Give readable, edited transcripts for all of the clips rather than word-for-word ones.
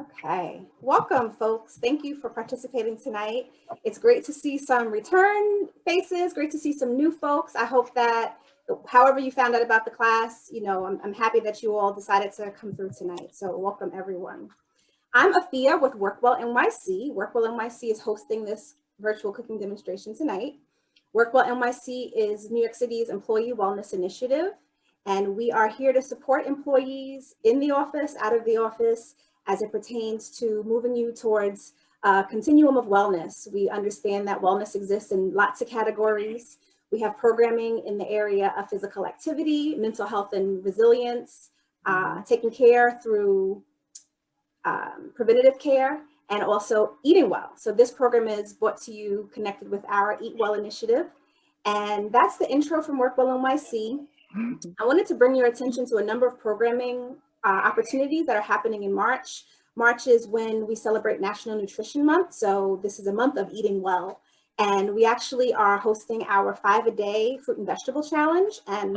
Okay, welcome folks. Thank you for participating tonight. It's great to see some return faces, great to see some new folks. I hope that however you found out about the class, I'm happy that you all decided to come through tonight. So welcome everyone. I'm Afia with WorkWell NYC. WorkWell NYC is hosting this virtual cooking demonstration tonight. WorkWell NYC is New York City's employee wellness initiative, and we are here to support employees in the office, out of the office, as it pertains to moving you towards a continuum of wellness. We understand that wellness exists in lots of categories. We have programming in the area of physical activity, mental health and resilience, taking care through preventative care, and also eating well. So this program is brought to you connected with our Eat Well initiative. And that's the intro from WorkWell NYC. I wanted to bring your attention to a number of programming opportunities that are happening in March. March is when we celebrate National Nutrition Month. So this is a month of eating well. And we actually are hosting our 5-a-day fruit and vegetable challenge. And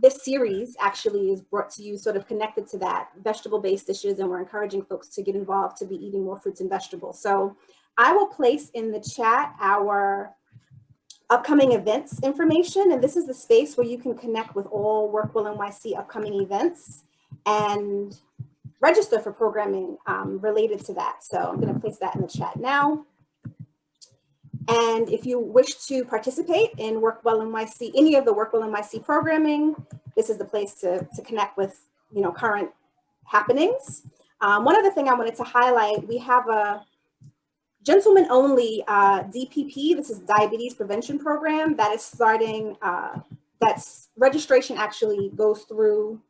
this series actually is brought to you sort of connected to that, vegetable-based dishes, and we're encouraging folks to get involved to be eating more fruits and vegetables. So I will place in the chat our upcoming events information, and this is the space where you can connect with all WorkWell NYC upcoming events and register for programming related to that. So I'm going to place that in the chat now. And if you wish to participate in WorkWell NYC, any of the WorkWell NYC programming, this is the place to connect with, current happenings. One other thing I wanted to highlight, we have a gentlemen only DPP, this is Diabetes Prevention Program, that is starting, that's registration actually goes through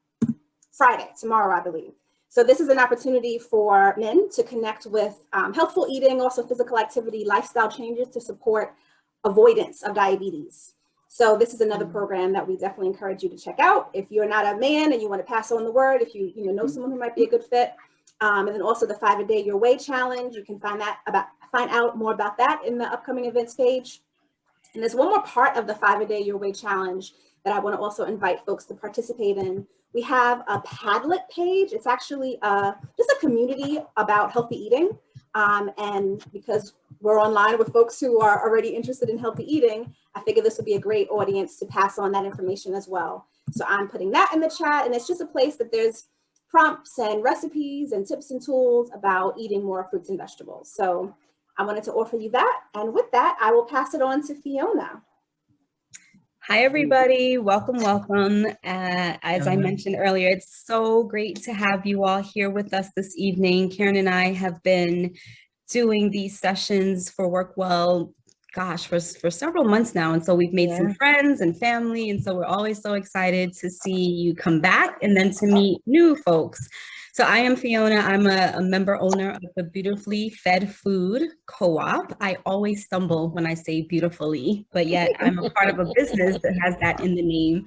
Friday, tomorrow, I believe. So this is an opportunity for men to connect with healthful eating, also physical activity, lifestyle changes to support avoidance of diabetes. So this is another program that we definitely encourage you to check out. If you're not a man and you want to pass on the word, if you know someone who might be a good fit, and then also the 5-a-day Your Way challenge, you can find out more about that in the upcoming events page. And there's one more part of the 5-a-day Your Way challenge that I want to also invite folks to participate in. We have a Padlet page. It's actually just a community about healthy eating. And because we're online with folks who are already interested in healthy eating, I figure this would be a great audience to pass on that information as well. So I'm putting that in the chat, and it's just a place that there's prompts and recipes and tips and tools about eating more fruits and vegetables. So I wanted to offer you that. And with that, I will pass it on to Fiona. Hi, everybody. Welcome, welcome. As I mentioned earlier, it's so great to have you all here with us this evening. Karen and I have been doing these sessions for WorkWell, gosh, for several months now. And so we've made some friends and family. And so we're always so excited to see you come back and then to meet new folks. So I am Fiona. I'm a member owner of the Beautifully Fed Food Co-op. I always stumble when I say beautifully, but yet I'm a part of a business that has that in the name.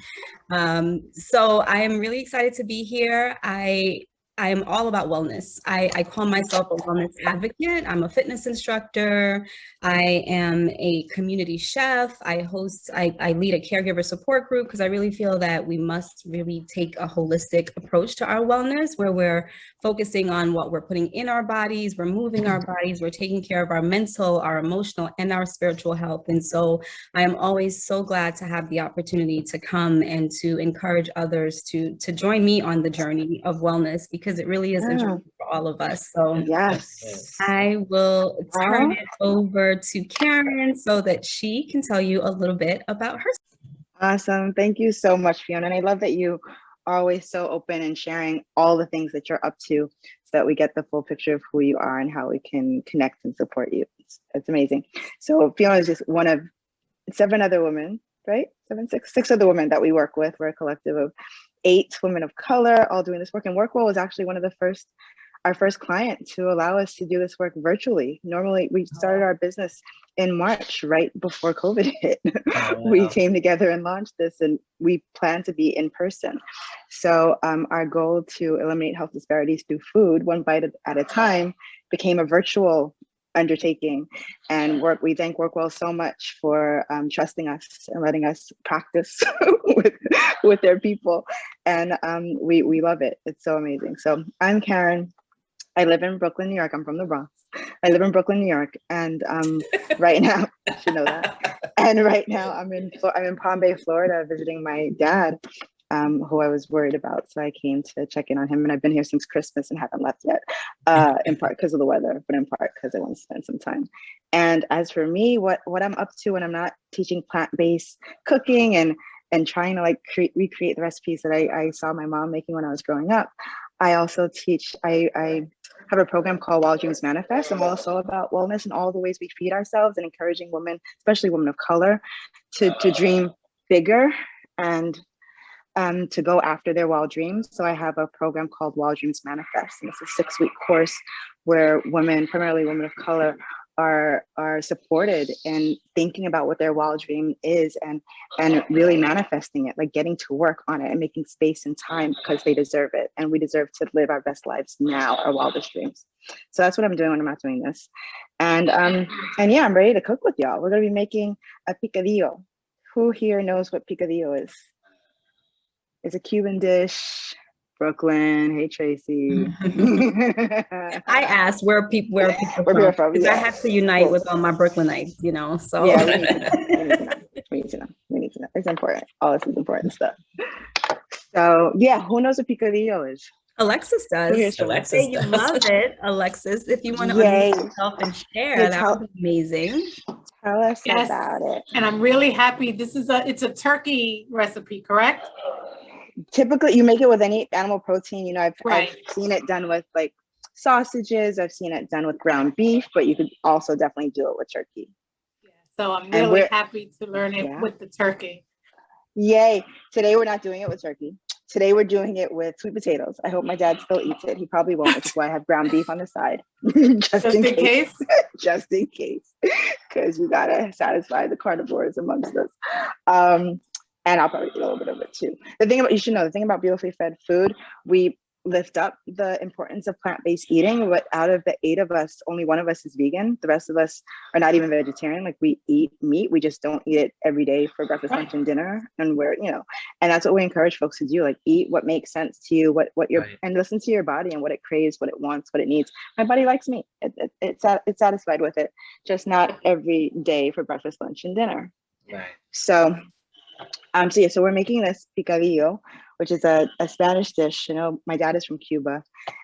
So I am really excited to be here. I am all about wellness. I call myself a wellness advocate. I'm a fitness instructor. I am a community chef. I lead a caregiver support group because I really feel that we must really take a holistic approach to our wellness, where we're focusing on what we're putting in our bodies, we're moving our bodies, we're taking care of our mental, our emotional, and our spiritual health. And so I am always so glad to have the opportunity to come and to encourage others to join me on the journey of wellness, because it really is a journey for all of us. So I will turn it over to Karen so that she can tell you a little bit about herself. Awesome. Thank you so much, Fiona. And I love that you are always so open and sharing all the things that you're up to so that we get the full picture of who you are and how we can connect and support you. It's amazing. So Fiona is just one of 7 other women, right? 6 other women that we work with. We're a collective of 8 women of color all doing this work. And WorkWell was actually one of our first client to allow us to do this work virtually. Normally, we started our business in March, right before COVID hit. We came together and launched this, and we plan to be in person. So our goal to eliminate health disparities through food, one bite at a time, became a virtual undertaking. And we thank WorkWell so much for trusting us and letting us practice with their people. And we love it. It's so amazing. So I'm Karen. I live in Brooklyn, New York. I'm from the Bronx. I live in Brooklyn, New York, and right now, you should know that. And right now, I'm in Palm Bay, Florida, visiting my dad, who I was worried about. So I came to check in on him, and I've been here since Christmas and haven't left yet, in part because of the weather, but in part because I want to spend some time. And as for me, what I'm up to when I'm not teaching plant-based cooking and trying to like recreate the recipes that I saw my mom making when I was growing up, I also teach. I have a program called Wild Dreams Manifest. I'm also about wellness and all the ways we feed ourselves and encouraging women, especially women of color, to dream bigger and to go after their wild dreams. So I have a program called Wild Dreams Manifest, and it's a 6-week course where women, primarily women of color, are supported in thinking about what their wild dream is and really manifesting it, like getting to work on it and making space and time because they deserve it. And we deserve to live our best lives now, our wildest dreams. So that's what I'm doing when I'm not doing this. And yeah, I'm ready to cook with y'all. We're gonna be making a picadillo. Who here knows what picadillo is? It's a Cuban dish. Brooklyn. Hey, Tracy. I asked where people Where people are from, because I yeah. had to unite with all my Brooklynites, you know. So Yeah, we need to know. We need to know. It's important. All this is important stuff. So yeah, who knows what picadillo is? Alexis does. Alexis You does. love it, Alexis. If you want to Yay. unmute yourself and share, Yeah, that would be amazing. Tell us Yes. about it. And I'm really happy. It's a turkey recipe, correct? Typically, you make it with any animal protein. You know, I've Right. seen it done with like sausages. I've seen it done with ground beef, but you could also definitely do it with turkey. So I'm And really happy to learn it Yeah. with the turkey. Yay. Today, we're not doing it with turkey. Today, we're doing it with sweet potatoes. I hope my dad still eats it. He probably won't, which is why I have ground beef on the side. just in case. Just in case. Because you got to satisfy the carnivores amongst us. And I'll probably eat a little bit of it too. You should know, the thing about beautifully fed food, we lift up the importance of plant-based eating, but out of the 8 of us, only 1 of us is vegan. The rest of us are not even vegetarian. Like, we eat meat, we just don't eat it every day for breakfast, lunch, and dinner. And and that's what we encourage folks to do. Like, eat what makes sense to you, and listen to your body and what it craves, what it wants, what it needs. My body likes meat. It's satisfied with it, just not every day for breakfast, lunch, and dinner. Right. So we're making this picadillo, which is a Spanish dish. You know, my dad is from Cuba,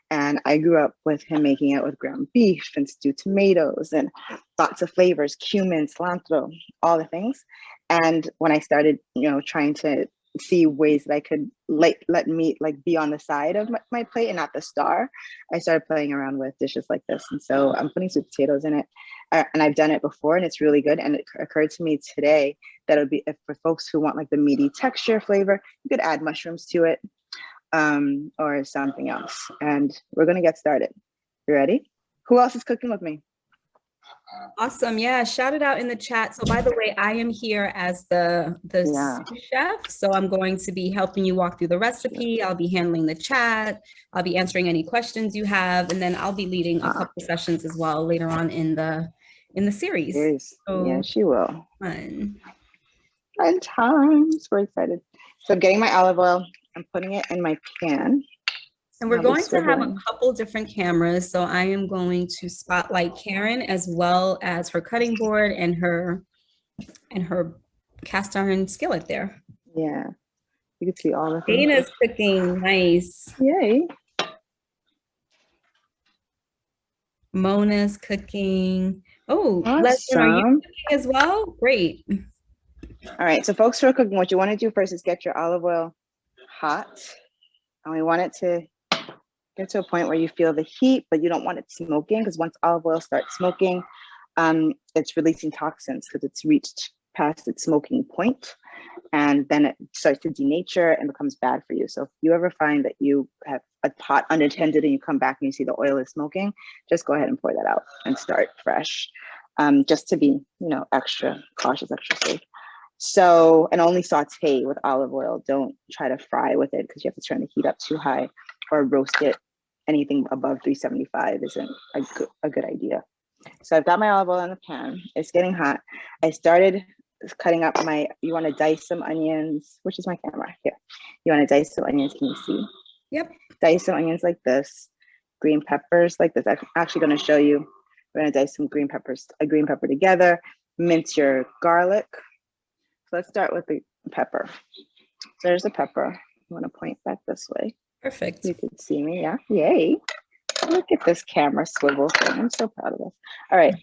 and I grew up with him making it with ground beef and stewed tomatoes and lots of flavors, cumin, cilantro, all the things. And when I started, trying to see ways that I could let meat like be on the side of my plate and not the star, I started playing around with dishes like this. And so I'm putting sweet potatoes in it, and I've done it before, and it's really good. And it occurred to me today that it would be, if for folks who want like the meaty texture flavor, you could add mushrooms to it, or something else. And we're gonna get started. You ready? Who else is cooking with me? Awesome. Yeah. Shout it out in the chat. So by the way, I am here as the sous chef. So I'm going to be helping you walk through the recipe. I'll be handling the chat. I'll be answering any questions you have. And then I'll be leading a couple sessions as well later on in the series. So yeah, she will. Fun times. We're excited. So I'm getting my olive oil. I'm putting it in my pan. And we're going to have a couple different cameras. So I am going to spotlight Karen as well as her cutting board and her cast iron skillet there. Yeah, you can see all of them. Dana's cooking, nice. Yay. Mona's cooking. Oh, awesome. Leslie, are you cooking as well? Great. All right, so folks who are cooking, what you want to do first is get your olive oil hot. And we want it to get to a point where you feel the heat, but you don't want it smoking, because once olive oil starts smoking, it's releasing toxins because it's reached past its smoking point, and then it starts to denature and becomes bad for you. So if you ever find that you have a pot unattended and you come back and you see the oil is smoking, just go ahead and pour that out and start fresh, just to be, extra cautious, extra safe. So, and only saute with olive oil. Don't try to fry with it because you have to turn the heat up too high, or roast it. Anything above 375 isn't a good idea. So I've got my olive oil in the pan. It's getting hot. I started cutting up you want to dice some onions, which is my camera here. You want to dice some onions, can you see? Yep. Dice some onions like this. green peppers like this. I'm actually going to show you. We're going to dice some a green pepper together, mince your garlic. So let's start with the pepper. So there's a pepper. I want to point back this way. Perfect. You can see me, yeah. Yay. Look at this camera swivel thing. I'm so proud of us. All right.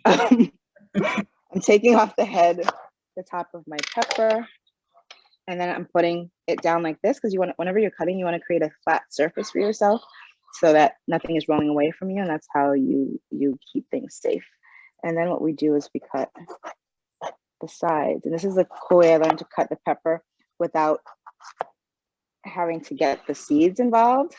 I'm taking off the head, the top of my pepper, and then I'm putting it down like this because whenever you're cutting, you want to create a flat surface for yourself so that nothing is rolling away from you, and that's how you keep things safe. And then what we do is we cut the sides, and this is a cool way I learned to cut the pepper without having to get the seeds involved.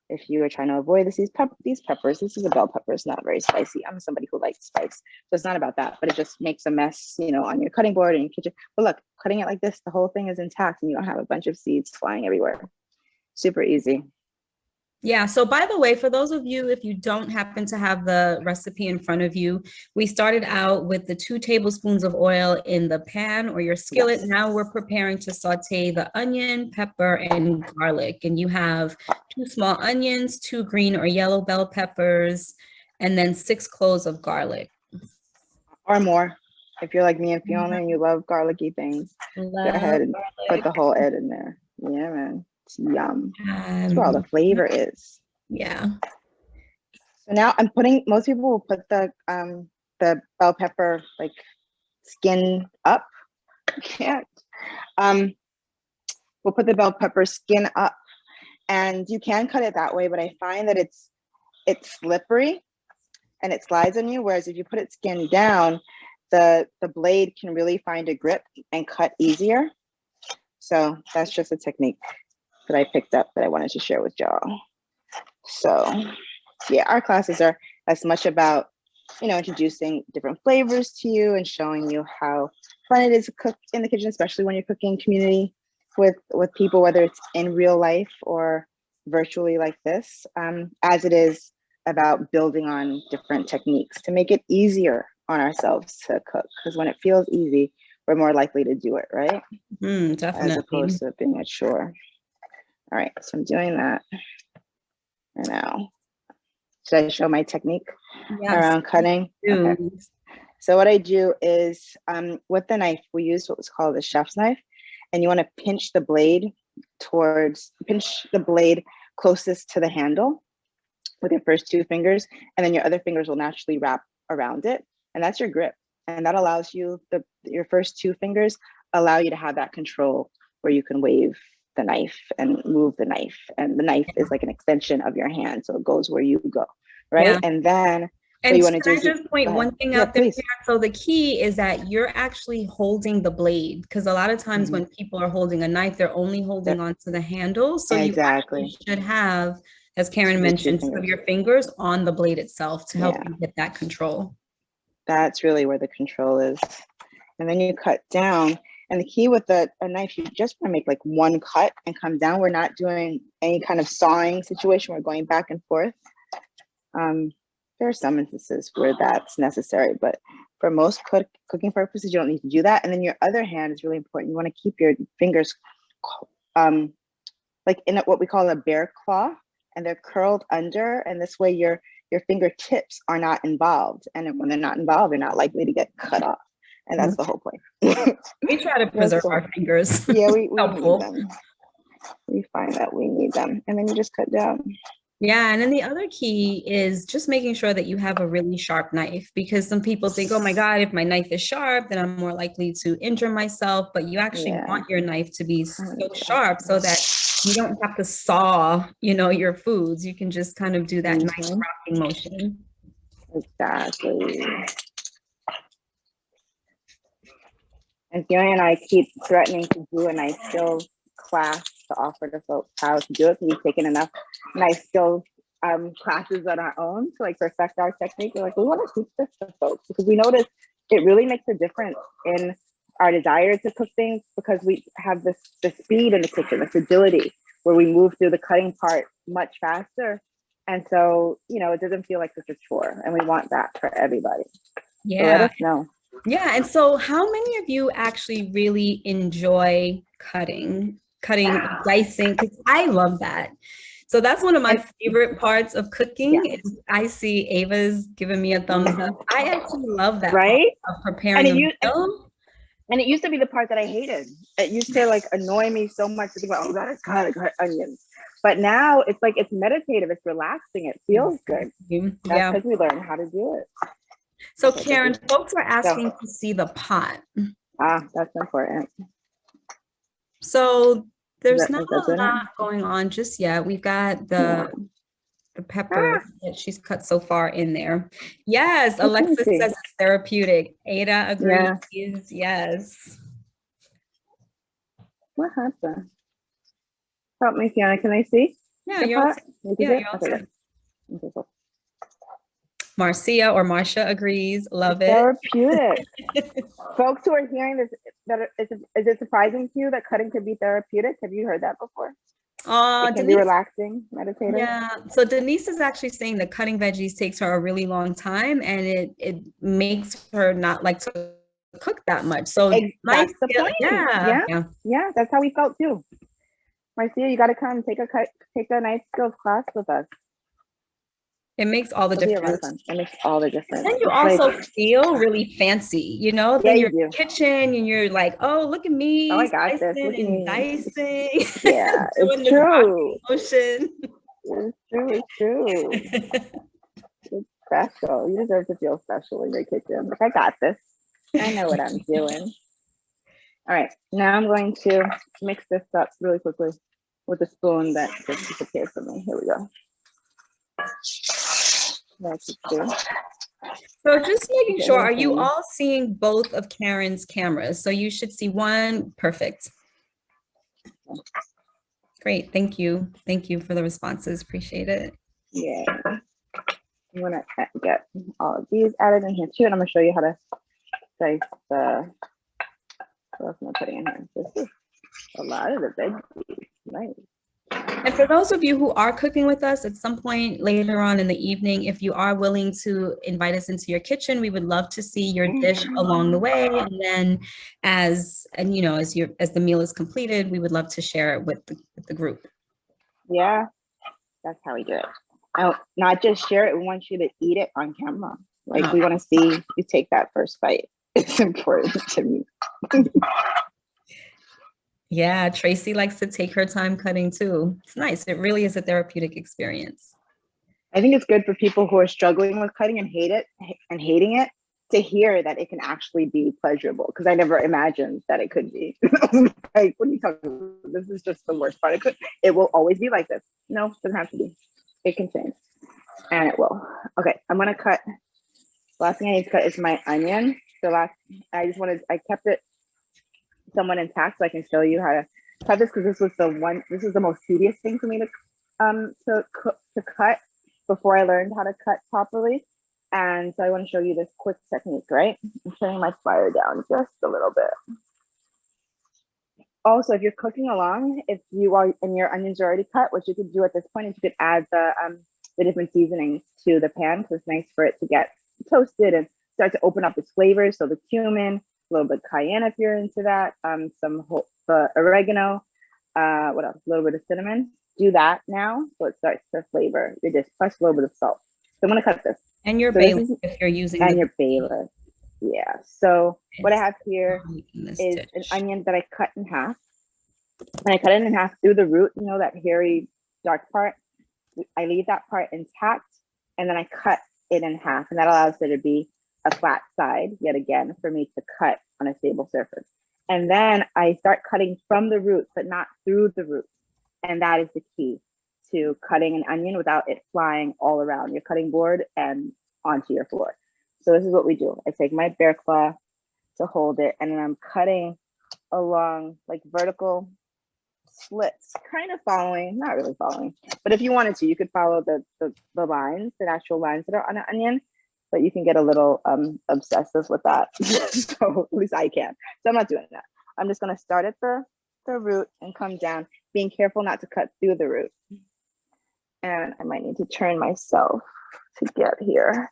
If you are trying to avoid these peppers, this is a bell pepper. It's not very spicy. I'm somebody who likes spice, so it's not about that. But it just makes a mess, on your cutting board in your kitchen. But look, cutting it like this, the whole thing is intact, and you don't have a bunch of seeds flying everywhere. Super easy. Yeah. So by the way, for those of you, if you don't happen to have the recipe in front of you, we started out with the 2 tablespoons of oil in the pan or your skillet. Yes. Now we're preparing to saute the onion, pepper, and garlic. And you have 2 small onions, 2 green or yellow bell peppers, and then 6 cloves of garlic. Or more. If you're like me and Fiona and you love garlicky things, go ahead and put the whole head in there. Yeah, man. It's yum. That's where all the flavor is. Yeah. So now I'm most people will put the bell pepper like skin up. Can't. We'll put the bell pepper skin up, and you can cut it that way, but I find that it's slippery and it slides on you. Whereas if you put it skin down, the blade can really find a grip and cut easier. So that's just a technique that I picked up that I wanted to share with y'all. So yeah, our classes are as much about, introducing different flavors to you and showing you how fun it is to cook in the kitchen, especially when you're cooking community with people, whether it's in real life or virtually like this, as it is about building on different techniques to make it easier on ourselves to cook. Because when it feels easy, we're more likely to do it, right? Definitely. As opposed to being a chore. All right, so I'm doing that right now. Should I show my technique around cutting? Okay. So what I do is with the knife, we use what's called a chef's knife, and you want to pinch the blade closest to the handle with your first 2 fingers, and then your other fingers will naturally wrap around it, and that's your grip. And that allows you, your first 2 fingers allow you to have that control where you can wave the knife and move the knife, and the knife is like an extension of your hand, so it goes where you go, right? Yeah. And then and can I just point one thing out there? Please. So the key is that you're actually holding the blade, because a lot of times when people are holding a knife, they're only holding onto the handle. So you actually should have, as Karen mentioned, some of your fingers on the blade itself to help you get that control. That's really where the control is. And then you cut down. And the key with a knife, you just want to make like one cut and come down. We're not doing any kind of sawing situation. We're going back and forth. There are some instances where that's necessary, but for most cooking purposes, you don't need to do that. And then your other hand is really important. You want to keep your fingers like in what we call a bear claw, and they're curled under. And this way your fingertips are not involved. And when they're not involved, they're not likely to get cut off. And that's the whole point. We try to preserve our fingers. Yeah, we need them. We find that we need them. And then you just cut down. Yeah, and then the other key is just making sure that you have a really sharp knife, because some people think, oh my God, if my knife is sharp, then I'm more likely to injure myself. But you actually want your knife to be so sharp so that you don't have to saw, your foods. You can just kind of do that nice rocking motion. Exactly. And Fiona and I keep threatening to do a knife skills class to offer to folks how to do it. So we've taken enough knife skills classes on our own to like perfect our technique. We're like, we want to teach this to folks because we notice it really makes a difference in our desire to cook things, because we have the speed in the kitchen, this agility where we move through the cutting part much faster. And so, it doesn't feel like such a chore, and we want that for everybody. Yeah. So let us know. Yeah. And so how many of you actually really enjoy cutting, dicing? Because I love that. So that's one of my And- favorite parts of cooking is I see Ava's giving me a thumbs up. I actually love that part Right? of preparing a meal. And it used to be the part that I hated. It used to like annoy me so much to think about, oh, I gotta cut onions. But now it's like, it's meditative, it's relaxing, it feels good. That's Yeah. because we learn how to do it. So Karen, folks are asking to see the pot. That's important. So there's Is not that a it? lot going on just yet. We've got the pepper that she's cut so far in there. Yes, Alexis says it's therapeutic. Ada agrees. Yes. What happened? Help me, Fiona. Can I see? Yeah, the you're all pot? set. You Yeah, can see it? you're all Okay, set. good. Okay, cool. Marcia or Marcia agrees. Love it. Therapeutic. Folks who are hearing this, is it surprising to you that cutting can be therapeutic? Have you heard that before? It can be relaxing, meditative. Yeah. So Denise is actually saying that cutting veggies takes her a really long time, and it makes her not like to cook that much. So That's the point. yeah. That's how we felt too. Marcia, you got to come take a nice skills class with us. It makes all the difference. It makes all the difference. And you also feel really fancy, you know? Then you're in the kitchen and you're like, oh, look at me. Oh, I got this. Look at me. Dicing. Yeah, it's true. It's true. It's special. You deserve to feel special in your kitchen. Like, I got this. I know what I'm doing. All right, now I'm going to mix this up really quickly with a spoon that just disappeared from me. Here we go. So just making sure, are you all seeing both of Karen's cameras? So you should see one. Perfect. Great, thank you. Thank you for the responses, appreciate it. Yeah, I'm gonna get all of these added in here too, and I'm gonna show you how to dice the, what else am I putting in here? This is a lot of the veggies, nice. And for those of you who are cooking with us at some point later on in the evening, if you are willing to invite us into your kitchen, we would love to see your dish along the way. And then as the meal is completed, we would love to share it with the group. Yeah, that's how we do it. Not just share it, we want you to eat it on camera. Like, we want to see you take that first bite. It's important to me. Yeah, Tracy likes to take her time cutting too. It's nice. It really is a therapeutic experience. I think it's good for people who are struggling with cutting and hating it to hear that it can actually be pleasurable, because I never imagined that it could be. Like, what are you talking about? This is just the worst part. It will always be like this. No, it doesn't have to be. It can change, and it will. Okay, I'm gonna cut. Last thing I need to cut is my onion. I kept it somewhat intact so I can show you how to cut this, because this was the most tedious thing for me to cut before I learned how to cut properly. And so I want to show you this quick technique, right? I'm turning my fire down just a little bit. Also, if you're cooking along, if you are and your onions are already cut, what you could do at this point is you could add the different seasonings to the pan, because it's nice for it to get toasted and start to open up its flavors. So the cumin, a little bit of cayenne if you're into that, some oregano, what else? A little bit of cinnamon. Do that now, so it starts to flavor your dish, plus a little bit of salt. So I'm gonna cut this. And your bay leaf if you're using. And your bay leaf. Yeah. So what I have here is an onion that I cut in half. And I cut it in half through the root, you know, that hairy dark part. I leave that part intact, and then I cut it in half, and that allows it to be a flat side yet again for me to cut on a stable surface. And then I start cutting from the root, but not through the root. And that is the key to cutting an onion without it flying all around your cutting board and onto your floor. So this is what we do. I take my bear claw to hold it, and then I'm cutting along like vertical slits, kind of following, not really following, but if you wanted to, you could follow the lines, the natural lines that are on an onion, but you can get a little obsessive with that. So at least I can. So I'm not doing that. I'm just gonna start at the root and come down, being careful not to cut through the root. And I might need to turn myself to get here.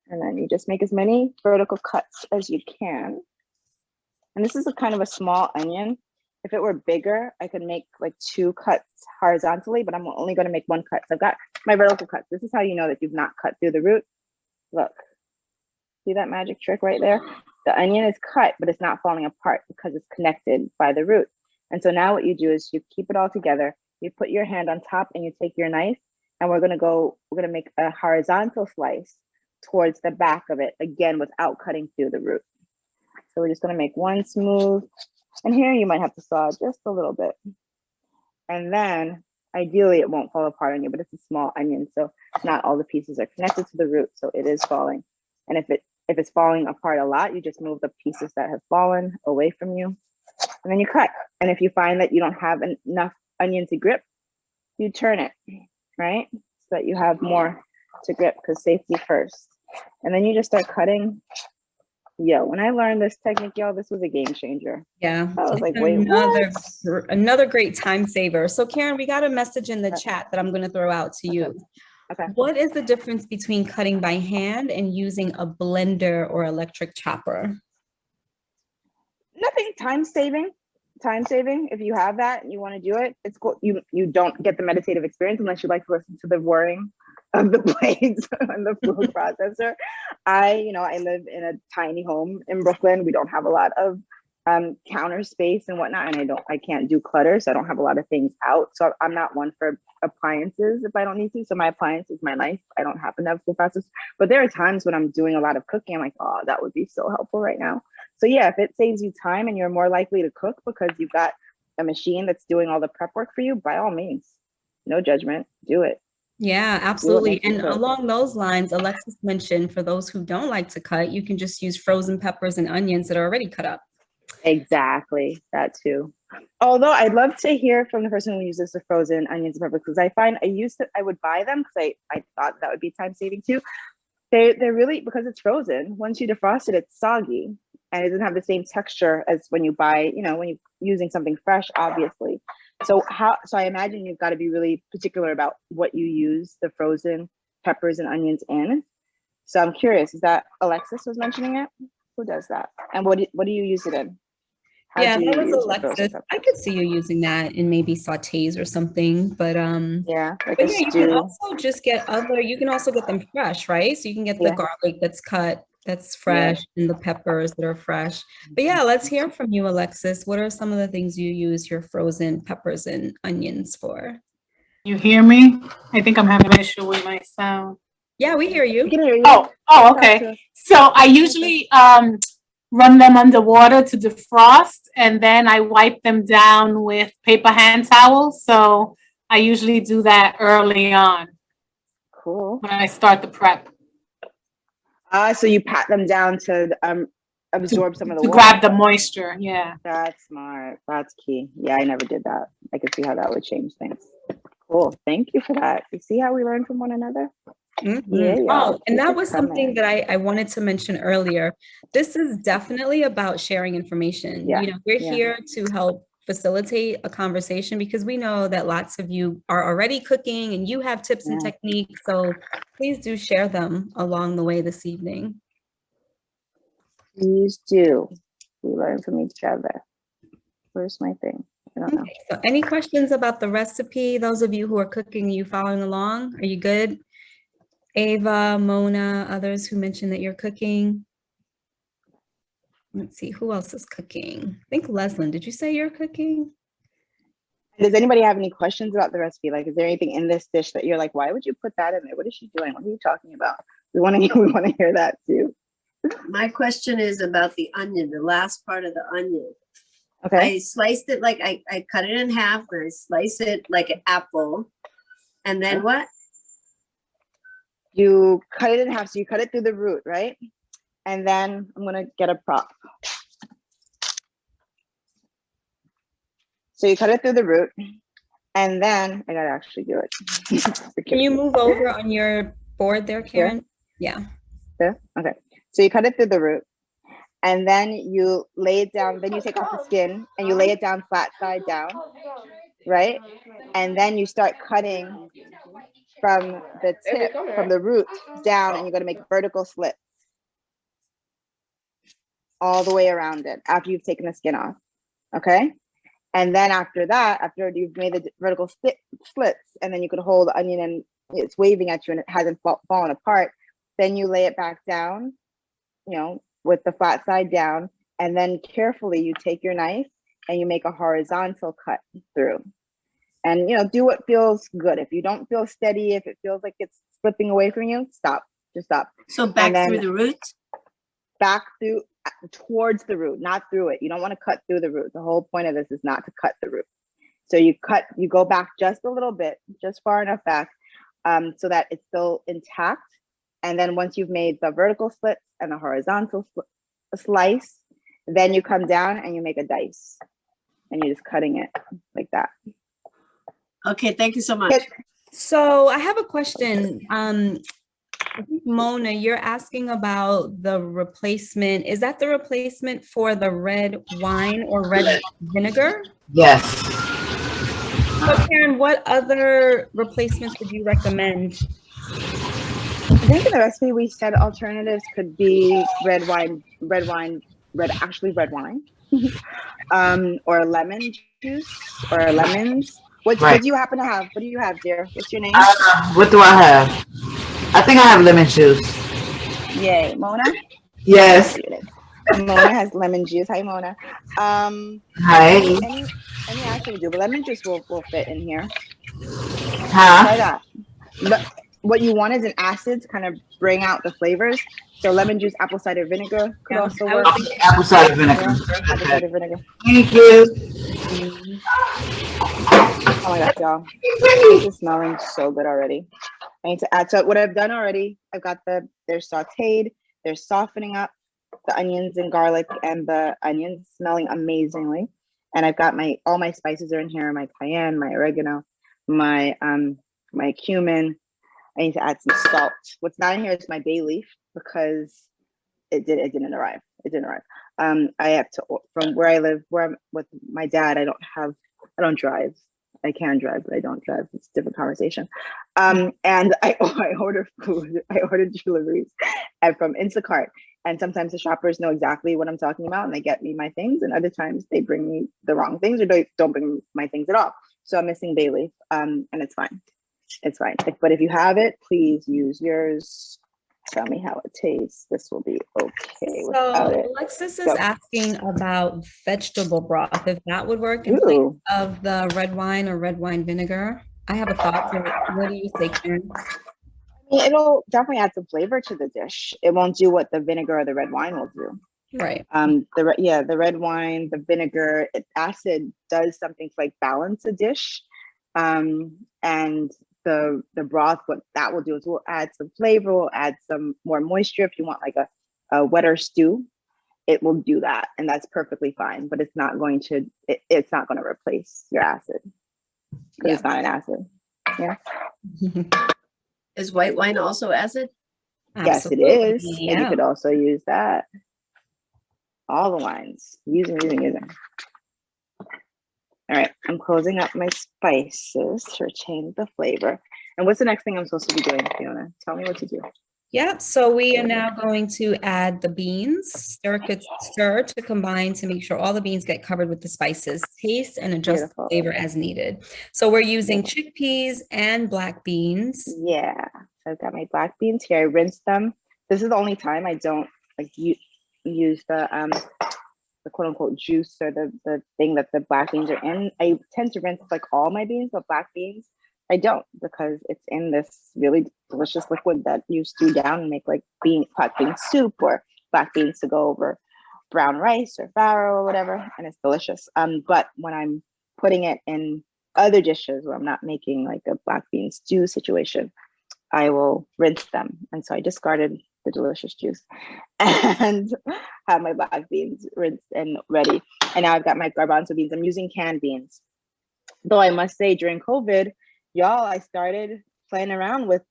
And then you just make as many vertical cuts as you can. And this is a kind of a small onion. if it were bigger, I could make like 2 cuts horizontally, but I'm only going to make 1 cut. So I've got my vertical cuts. This is how you know that you've not cut through the root. Look, see that magic trick right there? The onion is cut, but it's not falling apart because it's connected by the root. And so now what you do is you keep it all together. You put your hand on top and you take your knife, and we're going to make a horizontal slice towards the back of it, again, without cutting through the root. So we're just going to make 1 smooth, and here you might have to saw just a little bit. And then ideally it won't fall apart on you, but it's a small onion, so not all the pieces are connected to the root, so it is falling. And if it's falling apart a lot, you just move the pieces that have fallen away from you, and then you cut. And if you find that you don't have enough onion to grip, you turn it, right? So that you have more to grip, because safety first. And then you just start cutting. Yo, when I learned this technique, y'all, this was a game changer. Yeah. I was like, wait, what? Another great time saver. So Karen, we got a message in the chat that I'm going to throw out to you. Okay. What is the difference between cutting by hand and using a blender or electric chopper? Nothing. Time saving. If you have that and you want to do it, it's cool. You don't get the meditative experience unless you like to listen to the whirring of the blades and the food processor. I live in a tiny home in Brooklyn. We don't have a lot of counter space and whatnot, and I can't do clutter, so I don't have a lot of things out. So I'm not one for appliances if I don't need to. So my appliance is my life. I don't happen to have food processor, but there are times when I'm doing a lot of cooking, I'm like, oh, that would be so helpful right now. So yeah, if it saves you time and you're more likely to cook because you've got a machine that's doing all the prep work for you, by all means, no judgment, do it. Yeah, absolutely. And along those lines, Alexis mentioned, for those who don't like to cut, you can just use frozen peppers and onions that are already cut up. Exactly, that too. Although I'd love to hear from the person who uses the frozen onions and peppers, because I find I would buy them because I thought that would be time saving too. They're really, because it's frozen, once you defrost it, it's soggy and it doesn't have the same texture as when you buy, when you're using something fresh, obviously. So I imagine you've got to be really particular about what you use the frozen peppers and onions in. So I'm curious, is that Alexis was mentioning it? Who does that? And what do you use it in? Yeah, that was Alexis. I could see you using that in maybe sautés or something, but yeah, like but yeah, you can also just get you can also get them fresh, right? So you can get the garlic that's cut, that's fresh, and the peppers that are fresh. But yeah, let's hear from you, Alexis. What are some of the things you use your frozen peppers and onions for? You hear me? I think I'm having an issue with my sound. Yeah, we hear you. We can hear you. Oh, okay. So I usually run them under water to defrost, and then I wipe them down with paper hand towels. So I usually do that early on. Cool. When I start the prep. So you pat them down to absorb some of the water. To grab the moisture, yeah. That's smart. That's key. Yeah, I never did that. I could see how that would change things. Cool. Thank you for that. You see how we learn from one another? Mm-hmm. Yeah. Oh, and that was something that I wanted to mention earlier. This is definitely about sharing information. Yeah. We're here to help facilitate a conversation because we know that lots of you are already cooking and you have tips and techniques. So please do share them along the way this evening. Please do. We learn from each other. Where's my thing? I don't know. Okay, so any questions about the recipe? Those of you who are cooking, you following along? Are you good? Ava, Mona, others who mentioned that you're cooking. Let's see, who else is cooking? I think Leslyn, did you say you're cooking? Does anybody have any questions about the recipe? Like, is there anything in this dish that you're like, why would you put that in there? What is she doing? What are you talking about? We want to hear that too. My question is about the onion, the last part of the onion. Okay. I sliced it like I cut it in half and I slice it like an apple. And then what? You cut it in half, so you cut it through the root, right? And then I'm gonna get a prop. So you cut it through the root, and then I gotta actually do it. Can you move over on your board there, Karen? Yeah. Okay. So you cut it through the root, and then you lay it down. Then you take off the skin, and you lay it down flat side down, right? And then you start cutting from the tip, from the root down, and you're gonna make vertical slits all the way around it after you've taken the skin off, okay? And then after that, after you've made the vertical slits, and then you could hold the onion and it's waving at you and it hasn't fallen apart, then you lay it back down, you know, with the flat side down, and then carefully you take your knife and you make a horizontal cut through. And, you know, do what feels good. If you don't feel steady, if it feels like it's slipping away from you, stop, just stop. So back through the root? Back through, towards the root, not through it. You don't want to cut through the root. The whole point of this is not to cut the root. So you go back just a little bit, just far enough back, so that it's still intact. And then once you've made the vertical slits and the horizontal slice, then you come down and you make a dice, and you're just cutting it like that. Okay, thank you so much. So I have a question. I think Mona, you're asking about the replacement. Is that the replacement for the red wine or red vinegar? Yes. So Karen, what other replacements would you recommend? I think in the recipe we said alternatives could be red wine, or lemon juice or lemons. What do you happen to have? What do you have, dear? What's your name? What do I have? I think I have lemon juice. Yay, Mona? Yes. Mona has lemon juice. Hi, Mona. Hi. Any acid will do, but lemon juice will fit in here. Huh? Try that. But what you want is an acid to kind of bring out the flavors. So lemon juice, apple cider vinegar could also work. Okay, apple cider vinegar. Apple cider vinegar. Thank you. Oh my gosh, y'all. This is smelling so good already. I need to add, so what I've done already, I've got they're sauteed, they're softening up, the onions and garlic and the onions smelling amazingly. And I've got all my spices are in here, my cayenne, my oregano, my cumin. I need to add some salt. What's not in here is my bay leaf because it didn't arrive. It didn't arrive. I have to, from where I live, where I'm with my dad, I don't drive. I can drive, but I don't drive. It's a different conversation. And I order food. I order deliveries and from Instacart. And sometimes the shoppers know exactly what I'm talking about and they get me my things. And other times they bring me the wrong things or they don't bring me my things at all. So I'm missing bay leaf, and it's fine. It's fine. But if you have it, please use yours. Tell me how it tastes. This will be okay without it. Alexis is asking about vegetable broth, if that would work in place of the red wine or red wine vinegar. I have a thought. What do you say, Karen? It'll definitely add some flavor to the dish. It won't do what the vinegar or the red wine will do. Right. The red wine, the vinegar, acid does something to like balance a dish. And the broth, what that will do is we'll add some flavor, we'll add some more moisture. If you want like a wetter stew, it will do that, and that's perfectly fine. But it's not going to replace your acid because it's not an acid. Yeah. Is white wine also acid? Absolutely. Yes, it is. Yeah. And you could also use that. All the wines. Using. All right, I'm closing up my spices to change the flavor. And what's the next thing I'm supposed to be doing, Fiona? Tell me what to do. Yep, so we are now going to add the beans. Stir to combine to make sure all the beans get covered with the spices. Taste and adjust the flavor as needed. So we're using chickpeas and black beans. Yeah, so I've got my black beans here. I rinse them. This is the only time I don't use the quote unquote juice or the thing that the black beans are in. I tend to rinse like all my beans, but black beans, I don't, because it's in this really delicious liquid that you stew down and make like black bean soup or black beans to go over brown rice or farro or whatever, and it's delicious. But when I'm putting it in other dishes where I'm not making like a black bean stew situation, I will rinse them. And so I discarded the delicious juice and have my black beans rinsed and ready. And now I've got my garbanzo beans. I'm using canned beans. Though I must say during COVID, y'all, I started playing around with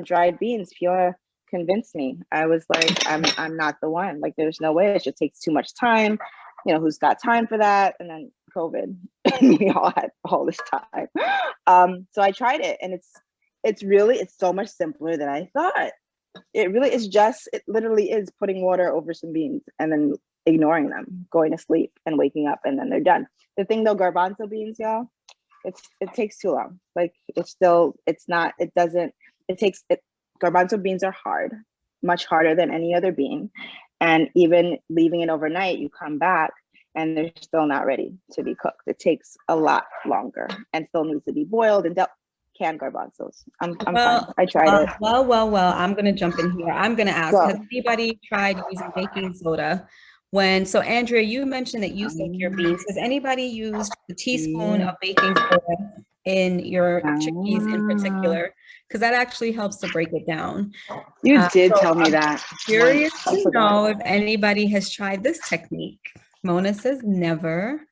dried beans. Fiona convinced me. I was like, I'm not the one. Like, there's no way. It just takes too much time. You know, who's got time for that? And then COVID, we all had all this time. So I tried it, and it's so much simpler than I thought. It literally is putting water over some beans and then ignoring them, going to sleep and waking up, and then they're done. The thing though, garbanzo beans, y'all, it takes too long. Like garbanzo beans are hard, much harder than any other bean. And even leaving it overnight, you come back and they're still not ready to be cooked. It takes a lot longer and still needs to be boiled and canned garbanzos. I'm fine. I tried it. Well, I'm gonna jump in here. I'm gonna ask, has anybody tried using baking soda? So Andrea, you mentioned that you soak your beans. Has anybody used a teaspoon of baking soda in your chickpeas in particular? Because that actually helps to break it down. You did tell me that. Curious to know if anybody has tried this technique. Mona says never.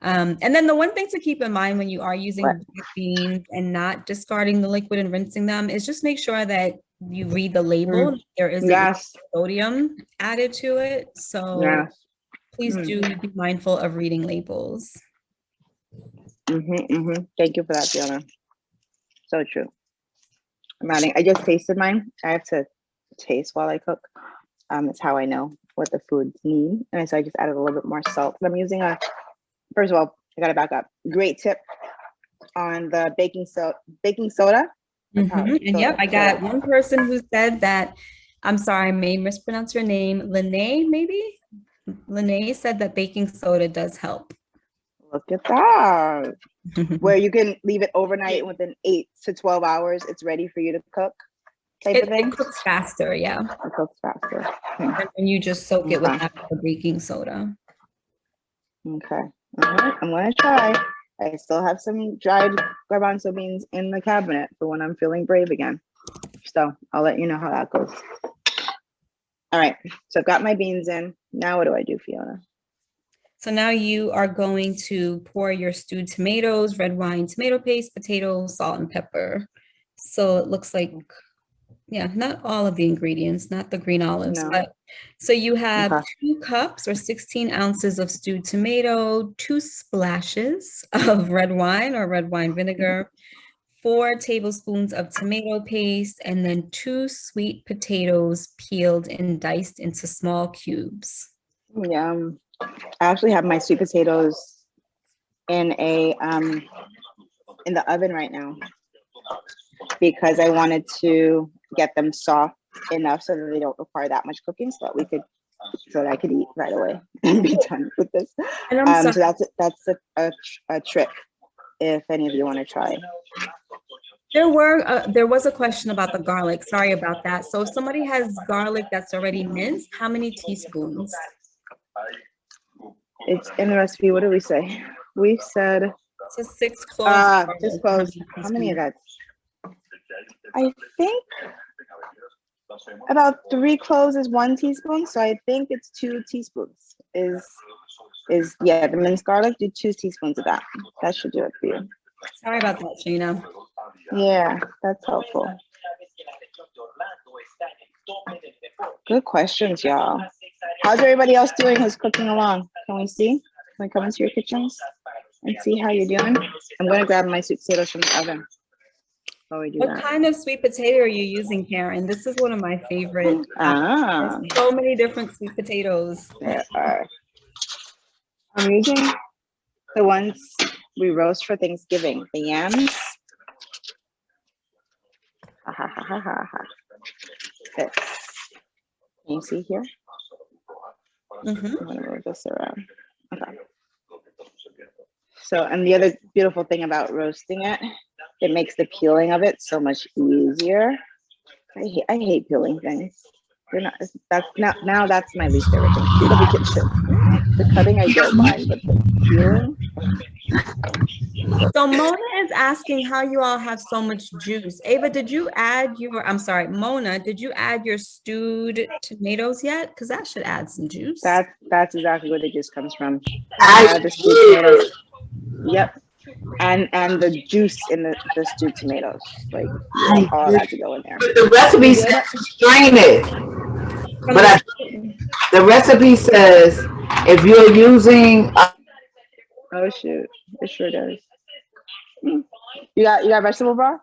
And then the one thing to keep in mind when you are using black beans and not discarding the liquid and rinsing them is just make sure that you read the label. There is sodium added to it. So please do be mindful of reading labels. Thank you for that, Fiona. So true. I just tasted mine. I have to taste while I cook. It's how I know what the foods need. And so I just added a little bit more salt. I'm using first of all, I gotta back up. Great tip on the baking soda. And yep, I got one person who said that, I'm sorry, I may mispronounce your name, Lene, maybe? Lene said that baking soda does help. Look at that. Where you can leave it overnight, within 8 to 12 hours, it's ready for you to cook. It cooks faster, yeah. It cooks faster. And you just soak it with the baking soda. Okay. All right. I'm gonna try. I still have some dried garbanzo beans in the cabinet for when I'm feeling brave again. So I'll let you know how that goes. All right. So I've got my beans in. Now what do I do, Fiona? So now you are going to pour your stewed tomatoes, red wine, tomato paste, potatoes, salt, and pepper. So it looks like, not all of the ingredients, not the green olives, but so you have 2 cups or 16 ounces of stewed tomato, 2 splashes of red wine or red wine vinegar, 4 tablespoons of tomato paste, and then 2 sweet potatoes peeled and diced into small cubes. Yeah. I actually have my sweet potatoes in the oven right now because I wanted to get them soft enough so that they don't require that much cooking, so that I could eat right away and be done with this. So that's a trick if any of you want to try. There was a question about the garlic. Sorry about that. So if somebody has garlic that's already minced, how many teaspoons? It's in the recipe. What did we say? We said so 6 cloves. 6 cloves. How many of that? I think about 3 cloves is 1 teaspoon. So I think it's 2 teaspoons. The minced garlic. Do 2 teaspoons of that. That should do it for you. Sorry about that, Shana. Yeah, that's helpful. Good questions, y'all. How's everybody else doing who's cooking along? Can we see? Can we come into your kitchens and see how you're doing? I'm going to grab my sweet potatoes from the oven. What kind of sweet potato are you using, Karen? This is one of my favorite. There's so many different sweet potatoes. There are. I'm using the ones we roast for Thanksgiving, the yams. This. Can you see here? I'm gonna move this around. Okay. So, and the other beautiful thing about roasting it, it makes the peeling of it so much easier. I hate peeling things. Now that's my least favorite thing to do in the kitchen. The cutting I don't mind, but the peeling. So Mona is asking how you all have so much juice. Ava, Mona, did you add your stewed tomatoes yet? Because that should add some juice. That's exactly where the juice comes from. I add the stewed tomatoes. Yep. And the juice in the stewed tomatoes. Like all that to go in there. The recipe says strain it. But the recipe says if you're using oh shoot, it sure does. You got vegetable broth?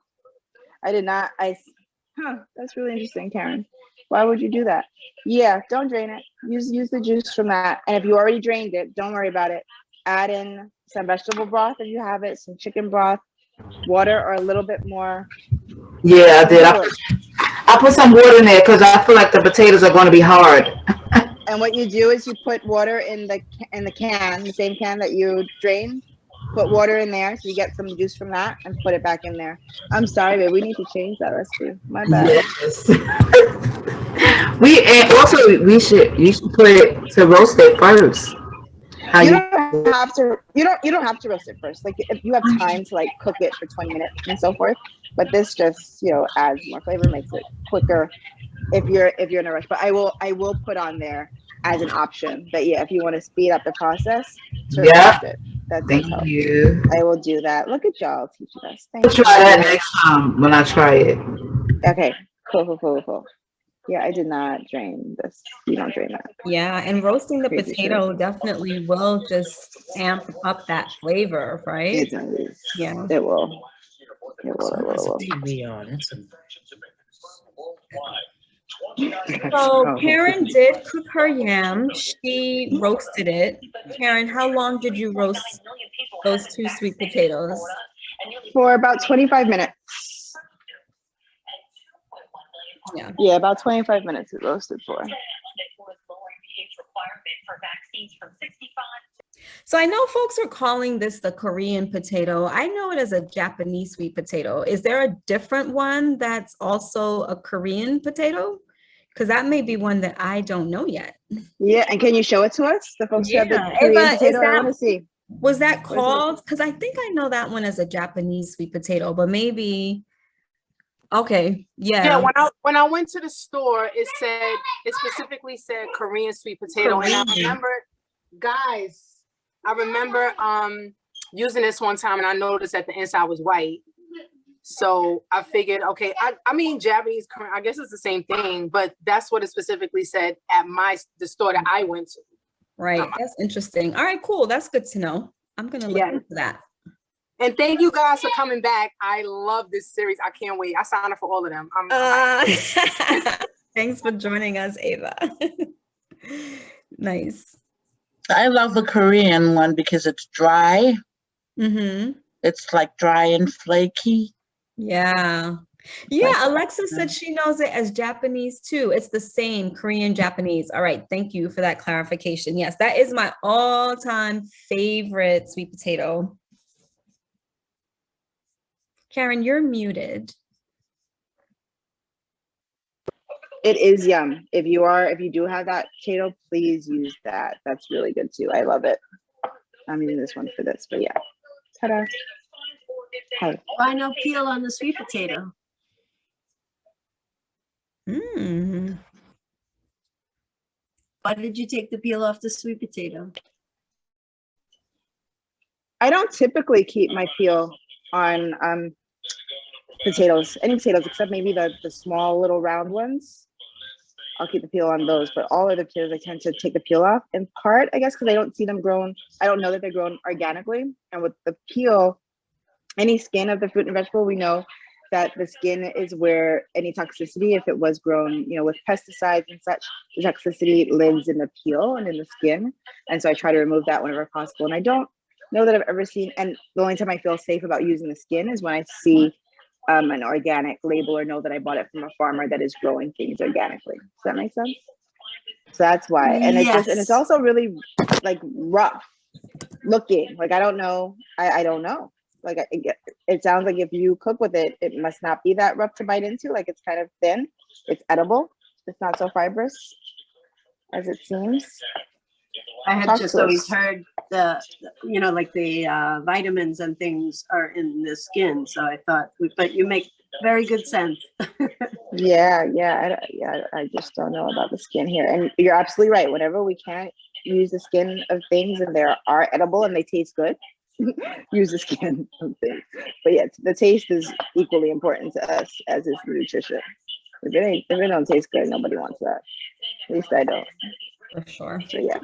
I did not. That's really interesting, Karen. Why would you do that? Yeah, don't drain it. Use the juice from that. And if you already drained it, don't worry about it. Add in some vegetable broth if you have it, some chicken broth, water, or a little bit more. Yeah, I did. I put some water in there because I feel like the potatoes are going to be hard. And what you do is you put water in the can, the same can that you drained. Put water in there so you get some juice from that and put it back in there. I'm sorry, babe. We need to change that recipe. My bad. Yes. You should put it to roast it first. You don't have to roast it first. Like if you have time to like cook it for 20 minutes and so forth. But this just, you know, adds more flavor, makes it quicker if you're in a rush. But I will put on there as an option. But yeah, if you want to speed up the process, roast it. Thank you. I will do that. Look at y'all teaching us. I'll try that next time when I try it. Okay, cool. Yeah, I did not drain this. You don't drain that. Yeah, and roasting the potato definitely will just amp up that flavor, right? It does. Yeah. It will. So Karen did cook her yam. She roasted it. Karen, how long did you roast those 2 sweet potatoes? For about 25 minutes. Yeah, about 25 minutes it roasted for. So I know folks are calling this the Korean potato. I know it as a Japanese sweet potato. Is there a different one that's also a Korean potato? Because that may be one that I don't know yet. Yeah, and can you show it to us? The folks who have the Korean potato, I want to see. Was that called? Because I think I know that one as a Japanese sweet potato, but maybe. Okay, yeah. When I went to the store, it specifically said Korean sweet potato. And I remember using this one time and I noticed that the inside was white. So I figured, okay, I mean Japanese, I guess it's the same thing, but that's what it specifically said at the store that I went to. Right, that's interesting. All right, cool. That's good to know. I'm gonna look into that. And thank you guys for coming back. I love this series. I can't wait. I signed up for all of them. Thanks for joining us, Ava. Nice. I love the Korean one because it's dry. Mm-hmm. It's like dry and flaky. Yeah. Yeah, Alexa said she knows it as Japanese too. It's the same, Korean Japanese. All right, thank you for that clarification. Yes, that is my all-time favorite sweet potato. Karen, you're muted. It is yum. If you do have that potato, please use that. That's really good too. I love it. I'm using this one for this, but yeah. Ta-da. Hi. Why no peel on the sweet potato? Mm. Why did you take the peel off the sweet potato? I don't typically keep my peel on potatoes, any potatoes, except maybe the small little round ones. I'll keep the peel on those, but all other potatoes I tend to take the peel off, in part, I guess, because I don't see them grown. I don't know that they're grown organically. And with the peel, any skin of the fruit and vegetable, we know that the skin is where any toxicity, if it was grown, you know, with pesticides and such, the toxicity lives in the peel and in the skin. And so I try to remove that whenever possible. And I don't know that I've ever seen, and the only time I feel safe about using the skin is when I see an organic label or know that I bought it from a farmer that is growing things organically. Does that make sense? So that's why. And it's just, and it's also really like rough looking. Like, I don't know. I don't know. Like, it sounds like if you cook with it, it must not be that rough to bite into. Like, it's kind of thin. It's edible. It's not so fibrous as it seems. I had just always heard you know, like the vitamins and things are in the skin. So I thought, but you make very good sense. I just don't know about the skin here. And you're absolutely right. Whenever we can't use the skin of things and they are edible and they taste good, use the skin of things. But yeah, the taste is equally important to us as is the nutrition. If it don't taste good, nobody wants that. At least I don't. For sure. So yeah.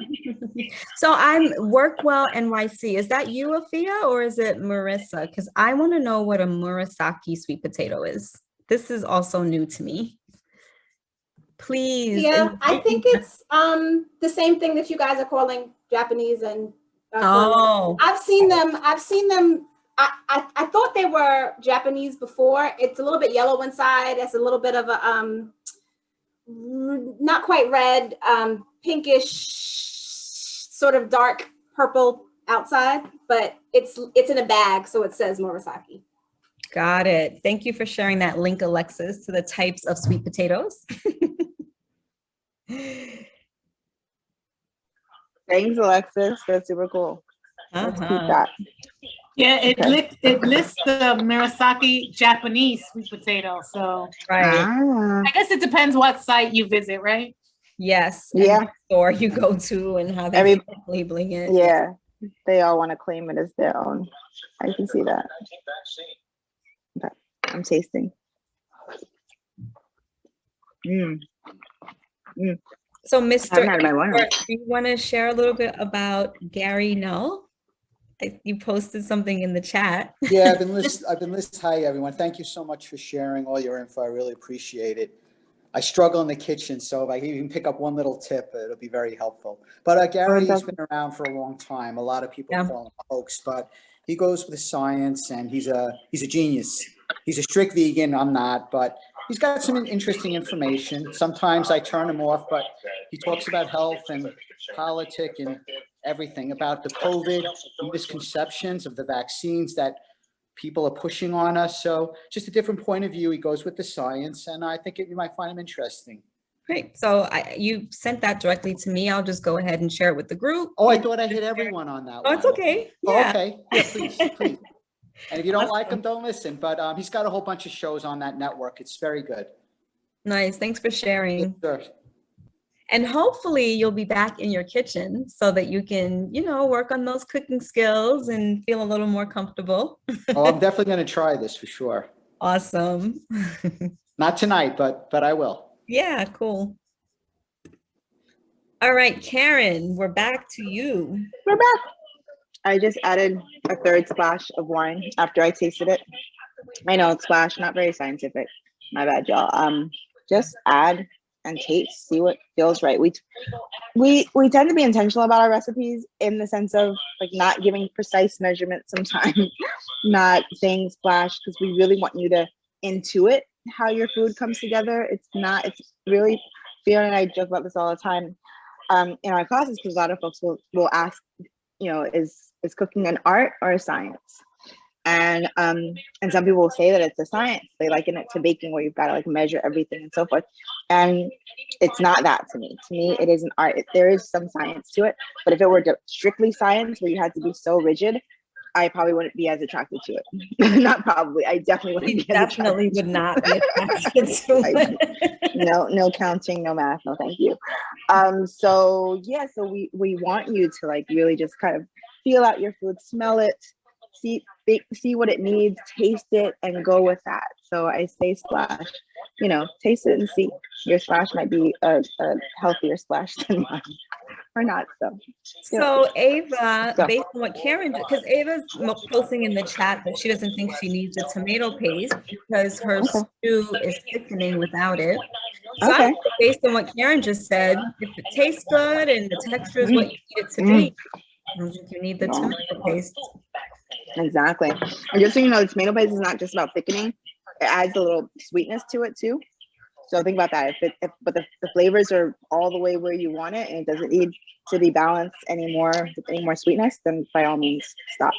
So I'm WorkWell NYC. Is that you, Afia, or is it Marissa? Because I want to know what a Murasaki sweet potato is. This is also new to me. please. Yeah, And I think it's the same thing that you guys are calling Japanese and oh, I've seen them. I thought they were Japanese before. It's a little bit yellow inside. It's a little bit of a not quite red, pinkish, sort of dark purple outside, but it's in a bag, so it says Murasaki. got it. Thank you for sharing that link, Alexis, to the types of sweet potatoes. Thanks, Alexis. That's super cool. Let's keep that. Yeah, it Okay. lists the Murasaki Japanese sweet potato. So Right. Ah, I guess it depends what site you visit, right? Yes. Yeah. And what store you go to and how they're labeling it. yeah, they all want to claim it as their own. I can see that. Okay. I'm tasting. So, I haven't had my wine. do you want to share a little bit about Gary Null? You posted something in the chat. Yeah, I've been listening. Hi, everyone. Thank you so much for sharing all your info. I really appreciate it. I struggle in the kitchen, so if I can even pick up one little tip, it'll be very helpful. But Gary's been around for a long time. A lot of people call him a hoax, but he goes with science, and he's a genius. He's a strict vegan. I'm not, but he's got some interesting information. Sometimes I turn him off, but he talks about health and politics and everything about the COVID, the misconceptions of the vaccines that people are pushing on us. So just a different point of view. He goes with the science, and I think you might find him interesting. Great. So you sent that directly to me. I'll just go ahead and share it with the group. Oh, I thought I hit everyone on that one. It's okay. Oh, Yeah. okay. Yeah, please. And if you don't like him, don't listen. But he's got a whole bunch of shows on that network. It's very good. Nice. Thanks for sharing. Sure. And hopefully you'll be back in your kitchen so that you can, work on those cooking skills and feel a little more comfortable. Oh, I'm definitely going to try this for sure. Awesome. Not tonight, but I will. Yeah, cool. All right, Karen, we're back to you. We're back. I just added a third splash of wine after I tasted it. I know it's splash, not very scientific. My bad, y'all. Just add and taste, see what feels right. We tend to be intentional about our recipes in the sense of like not giving precise measurements sometimes, not saying splash, because we really want you to intuit how your food comes together. It's really, Fiona and I joke about this all the time in our classes, because a lot of folks will ask, is cooking an art or a science? And some people will say that it's a science. They liken it to baking, where you've got to like measure everything and so forth. And it's not that to me. To me, it is an art. There is some science to it. But if it were strictly science, where you had to be so rigid, I probably wouldn't be as attracted to it. Not probably. I definitely wouldn't be. Definitely would not be attracted to it. No counting, no math, no thank you. So we want you to like really just kind of feel out your food, smell it, see what it needs, taste it, and go with that. So I say splash, taste it and see. Your splash might be a healthier splash than mine, or not. So Ava, based on what Karen, because Ava's posting in the chat that she doesn't think she needs a tomato paste because her stew is thickening without it. So I think based on what Karen just said, if it tastes good and the texture is what you need it to be, I don't think you need the tomato paste. Exactly. And just so you know, the tomato paste is not just about thickening. It adds a little sweetness to it too. So think about that. But the flavors are all the way where you want it, and it doesn't need to be balanced anymore with any more sweetness, then by all means stop.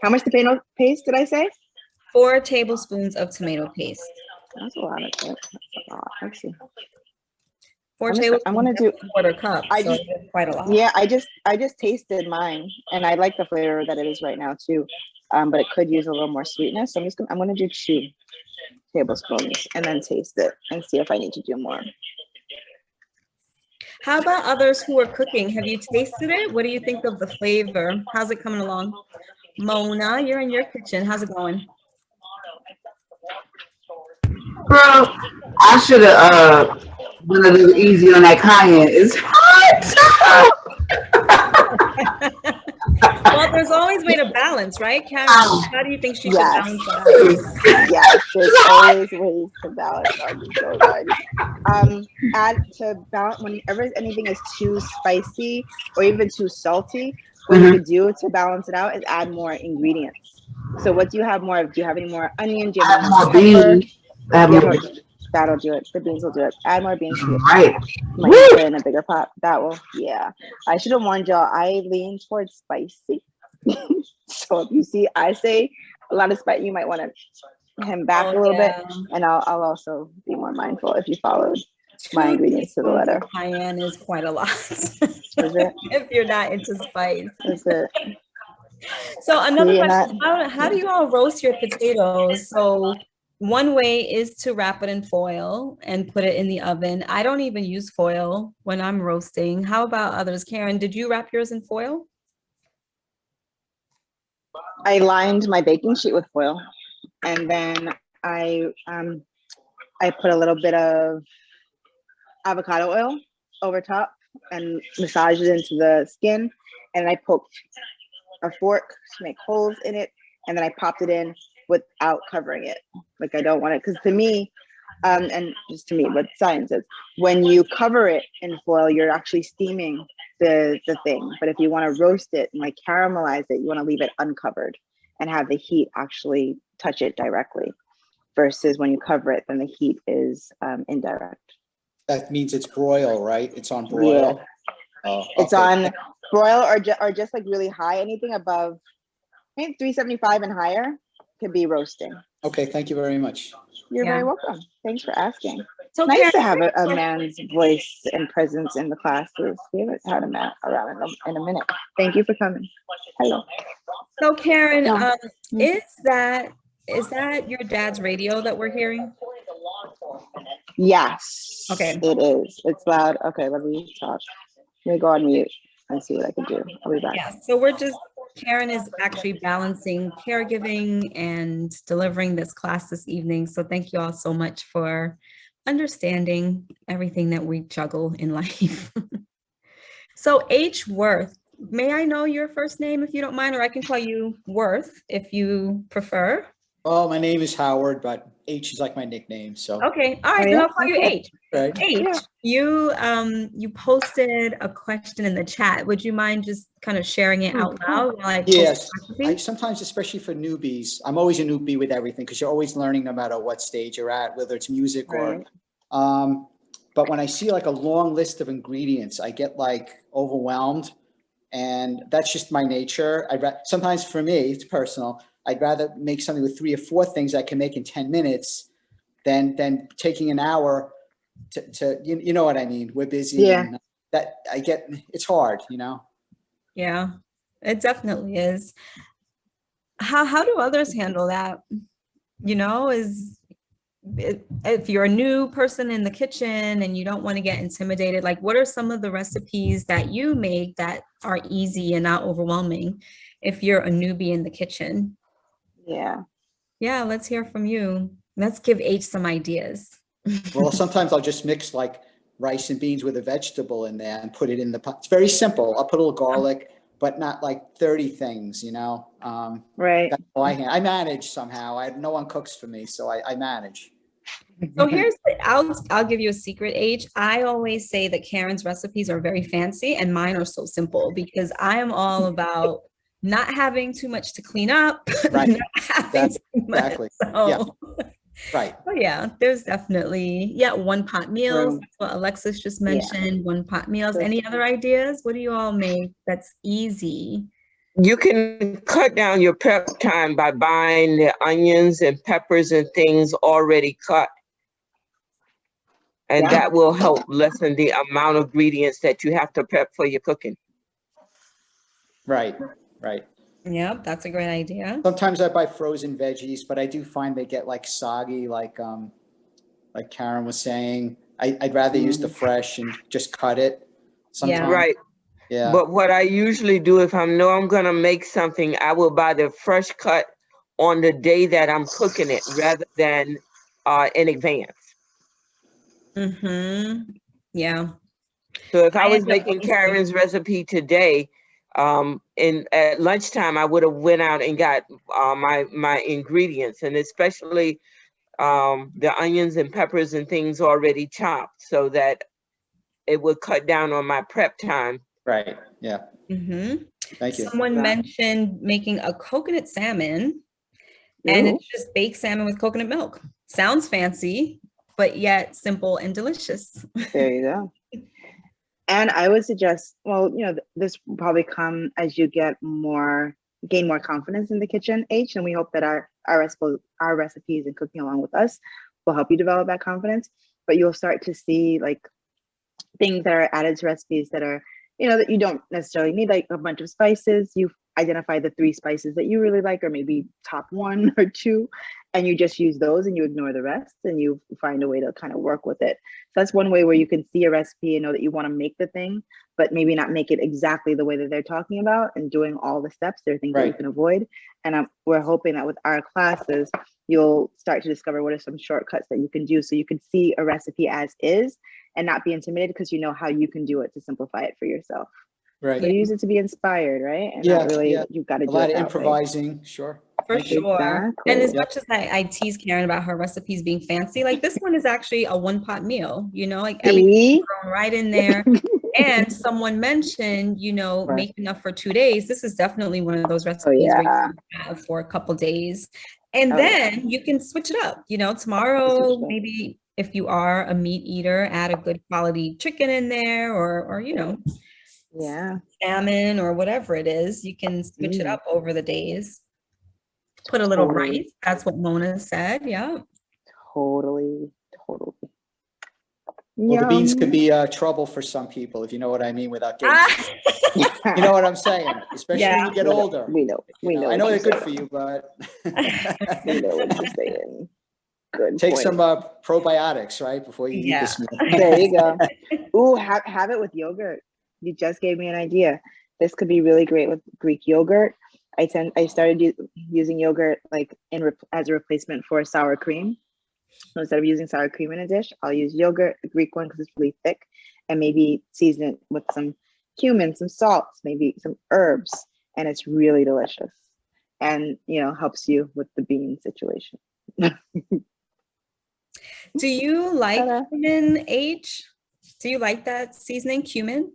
How much tomato paste did I say? 4 tablespoons of tomato paste. That's a lot of it. That's a lot. Let's see. 4 tablespoons. I'm gonna do quarter cup. So it's quite a lot. Yeah, I just tasted mine, and I like the flavor that it is right now too. But it could use a little more sweetness. So I'm gonna do 2 tablespoons and then taste it and see if I need to do more. How about others who are cooking? Have you tasted it? What do you think of the flavor? How's it coming along? Mona, you're in your kitchen. How's it going? Girl, I should have been a little easy on that cayenne. It's hot. Well, there's always way to balance, right, Karen? How do you think she should Yes. balance that? Yes, there's always ways to balance those already. Add to balance whenever anything is too spicy or even too salty. What you could do to balance it out is add more ingredients. So what do you have more of? Do you have any more onion? Do you have any more pepper? That'll do it. The beans will do it. Add more beans to your pot. Right. You might put it in a bigger pot. That will, yeah. I should have warned y'all. I lean towards spicy. So if you see, I say a lot of spice, you might want to hem back a little bit. And I'll also be more mindful if you followed my ingredients to the letter. Cayenne is quite a lot. Is it? If you're not into spice. Is it? So another question, how do you all roast your potatoes? So one way is to wrap it in foil and put it in the oven. I don't even use foil when I'm roasting. How about others? Karen, did you wrap yours in foil? I lined my baking sheet with foil, and then I put a little bit of avocado oil over top and massaged it into the skin, and I poked a fork to make holes in it, and then I popped it in without covering it. Like, I don't want it, because to me, and just to me, what science is, when you cover it in foil, you're actually steaming the thing. But if you want to roast it and like caramelize it, you want to leave it uncovered and have the heat actually touch it directly, versus when you cover it, then the heat is indirect. That means it's broil, right? It's on broil. Yeah. Oh, It's okay. on broil or just like really high. Anything above, I think 375 and higher could be roasting. Okay, thank you very much. You're very welcome. Thanks for asking. So Nice Karen, to have a man's voice and presence in the classes. We haven't had a man around in a minute. Thank you for coming. Hello. So Karen, No. is that your dad's radio that we're hearing? Yes. Okay. It is. It's loud. Okay, let me talk. Let me go on mute and see what I can do. I'll be back. Yeah, so Karen is actually balancing caregiving and delivering this class this evening. So thank you all so much for understanding everything that we juggle in life. So H. Worth, may I know your first name if you don't mind, or I can call you Worth if you prefer. Oh, my name is Howard, but H is like my nickname. So Okay, all right, then I'll call you H. right. H, you posted a question in the chat. Would you mind just kind of sharing it out loud while I post Yes, the recipe? sometimes, especially for newbies, I'm always a newbie with everything because you're always learning no matter what stage you're at, whether it's music or, but when I see like a long list of ingredients, I get like overwhelmed, and that's just my nature. Sometimes for me, it's personal. I'd rather make something with 3 or 4 things I can make in 10 minutes than taking an hour to you know what I mean? We're busy. Yeah. And that it's hard, you know? Yeah, it definitely is. How do others handle that? You know, if you're a new person in the kitchen and you don't want to get intimidated, like what are some of the recipes that you make that are easy and not overwhelming if you're a newbie in the kitchen? Yeah, let's hear from you. Let's give H some ideas. Well, sometimes I'll just mix like rice and beans with a vegetable in there and put it in the pot. It's very simple. I'll put a little garlic, but not like 30 things, you know? Right. That's all I manage somehow. No one cooks for me, so I manage. So I'll give you a secret, H. I always say that Karen's recipes are very fancy and mine are so simple because I am all about not having too much to clean up. Right. Not having too much. Exactly. So, Yeah. Right. Oh yeah, there's definitely, one pot meals. That's what Alexis just mentioned, one pot meals. Any other ideas? What do you all make that's easy? You can cut down your prep time by buying the onions and peppers and things already cut. And that will help lessen the amount of ingredients that you have to prep for your cooking. Right. Right. Yep, that's a great idea. Sometimes I buy frozen veggies, but I do find they get like soggy, like Karen was saying. I'd rather use the fresh and just cut it sometimes. Yeah. Right. Yeah. But what I usually do, if I know I'm going to make something, I will buy the fresh cut on the day that I'm cooking it rather than in advance. Mm-hmm. Yeah. So if I was making Karen's recipe today, And at lunchtime, I would have went out and got my ingredients, and especially the onions and peppers and things already chopped, so that it would cut down on my prep time. Right. Yeah. Mm-hmm. Thank you. Someone mentioned making a coconut salmon, and it's just baked salmon with coconut milk. Sounds fancy, but yet simple and delicious. There you go. And I would suggest, well, you know, this will probably come as you gain more confidence in the kitchen, H, and we hope that our recipes and cooking along with us will help you develop that confidence. But you'll start to see like things that are added to recipes that are, you know, that you don't necessarily need, like a bunch of spices. You identify the 3 spices that you really like, or maybe top 1 or 2, and you just use those and you ignore the rest, and you find a way to kind of work with it. So that's one way where you can see a recipe and know that you want to make the thing, but maybe not make it exactly the way that they're talking about, and doing all the steps. There are things that you can avoid. And we're hoping that with our classes, you'll start to discover what are some shortcuts that you can do, so you can see a recipe as is and not be intimidated, because you know how you can do it to simplify it for yourself. Right. So use it to be inspired, right? And Yeah, not really, yeah. you've got to A do lot it of that way. improvising, sure. For sure. Exactly. And as much as I tease Karen about her recipes being fancy, like this one is actually a 1-pot meal, you know, like everything's thrown right in there. And someone mentioned, you know, make enough for 2 days. This is definitely one of those recipes where you can have for a couple days. And then you can switch it up, you know, tomorrow, maybe if you are a meat eater, add a good quality chicken in there, or you know, salmon or whatever it is. You can switch it up over the days. Put a little rice. That's what Mona said. Yeah. Totally. Well, the beans could be trouble for some people, if you know what I mean, without getting you know what I'm saying? Especially when you get older. We know. I know they're good for you, but we know what you're saying. Good. Take some probiotics, right, before you eat this meal. There you go. Ooh, have it with yogurt. You just gave me an idea. This could be really great with Greek yogurt. I started using yogurt like as a replacement for sour cream. So instead of using sour cream in a dish, I'll use yogurt, the Greek one, because it's really thick, and maybe season it with some cumin, some salt, maybe some herbs, and it's really delicious. And you know, helps you with the bean situation. Do you like cumin, H? Do you like that seasoning, cumin?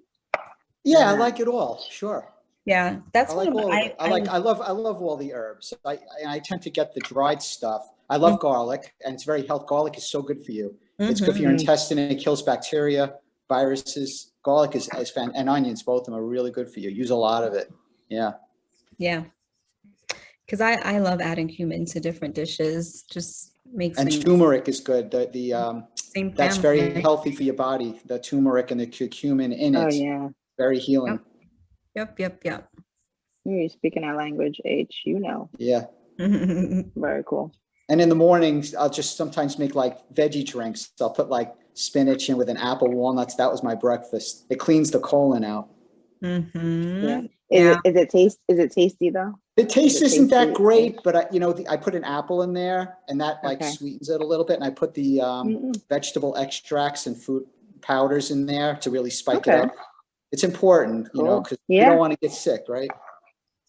Yeah, I like it all. Sure. Yeah, that's I like all. I love all the herbs. I tend to get the dried stuff. I love garlic, and it's very healthy. Garlic is so good for you. It's good for your intestine, and it kills bacteria, viruses. Garlic is fan, and onions, both of them are really good for you. Use a lot of it. Yeah. Yeah. Because I love adding cumin to different dishes. Just makes and turmeric is good. That's very healthy for your body. The turmeric and the curcumin in it. Oh yeah. Very healing. Yep. You're speaking our language, H. You know. Yeah. Very cool. And in the mornings, I'll just sometimes make like veggie drinks. I'll put like spinach in with an apple, walnuts. That was my breakfast. It cleans the colon out. Yeah. Is it tasty though? The taste isn't that great, but I put an apple in there, and that like sweetens it a little bit. And I put the vegetable extracts and fruit powders in there to really spike it up. It's important, you know, because you don't want to get sick, right?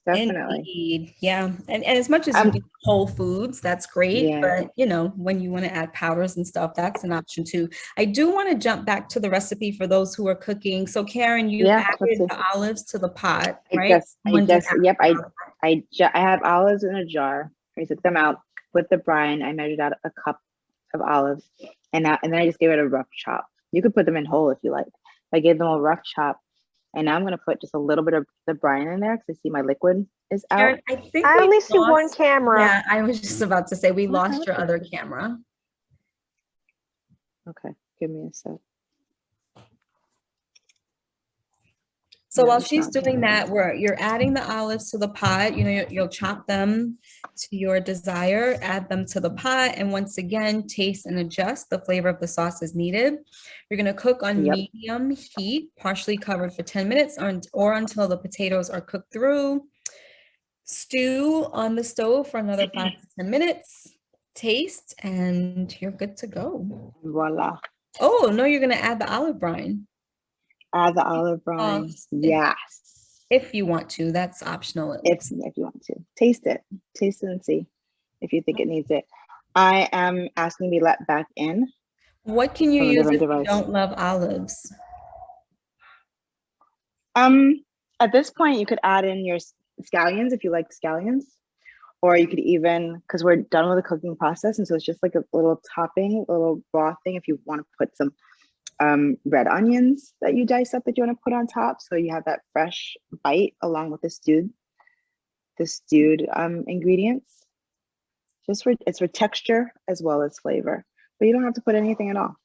Definitely. Indeed. Yeah. And as much as you do whole foods, that's great. But, you know, when you want to add powders and stuff, that's an option too. I do want to jump back to the recipe for those who are cooking. So Karen, you added the olives to the pot, right? I have olives in a jar. I took them out with the brine. I measured out a cup of olives, and then I just gave it a rough chop. You could put them in whole if you like. I gave them a rough chop. And now I'm going to put just a little bit of the brine in there because I see my liquid is out. Karen, I only see one camera. Yeah, I was just about to say we lost your other camera. Okay, give me a sec. So while she's doing that, you're adding the olives to the pot. You know, you'll chop them to your desire, add them to the pot, and once again, taste and adjust. The flavor of the sauce is needed. You're going to cook on medium heat, partially covered for 10 minutes or until the potatoes are cooked through. Stew on the stove for another 5 to 10 minutes. Taste, and you're good to go. Voila. Oh, no, you're going to add the olive brine. Add the olive brine. Yes. If you want to, that's optional. If you want to. Taste it and see if you think it needs it. I am asking to be let back in. What can you from a use different if you device. don't love olives? At this point, you could add in your scallions if you like scallions, or you could even, because we're done with the cooking process, and so it's just like a little topping, a little raw thing. If you want to put some red onions that you dice up that you want to put on top, so you have that fresh bite along with the stewed ingredients. It's for texture as well as flavor, but you don't have to put anything at all.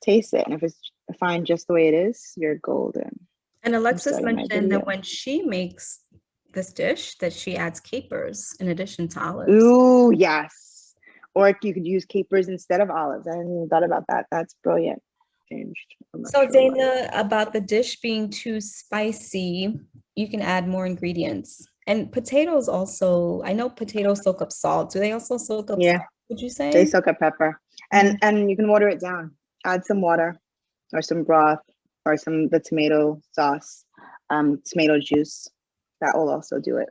Taste it, and if it's fine just the way it is, you're golden. And Alexis mentioned that when she makes this dish, that she adds capers in addition to olives. Ooh, yes. Or you could use capers instead of olives. I hadn't even thought about that. That's brilliant. Changed. So Dana, about the dish being too spicy, you can add more ingredients. And potatoes also, I know potatoes soak up salt. Do they also soak up salt, would you say? They soak up pepper. And you can water it down. Add some water or some broth or the tomato sauce, tomato juice. That will also do it.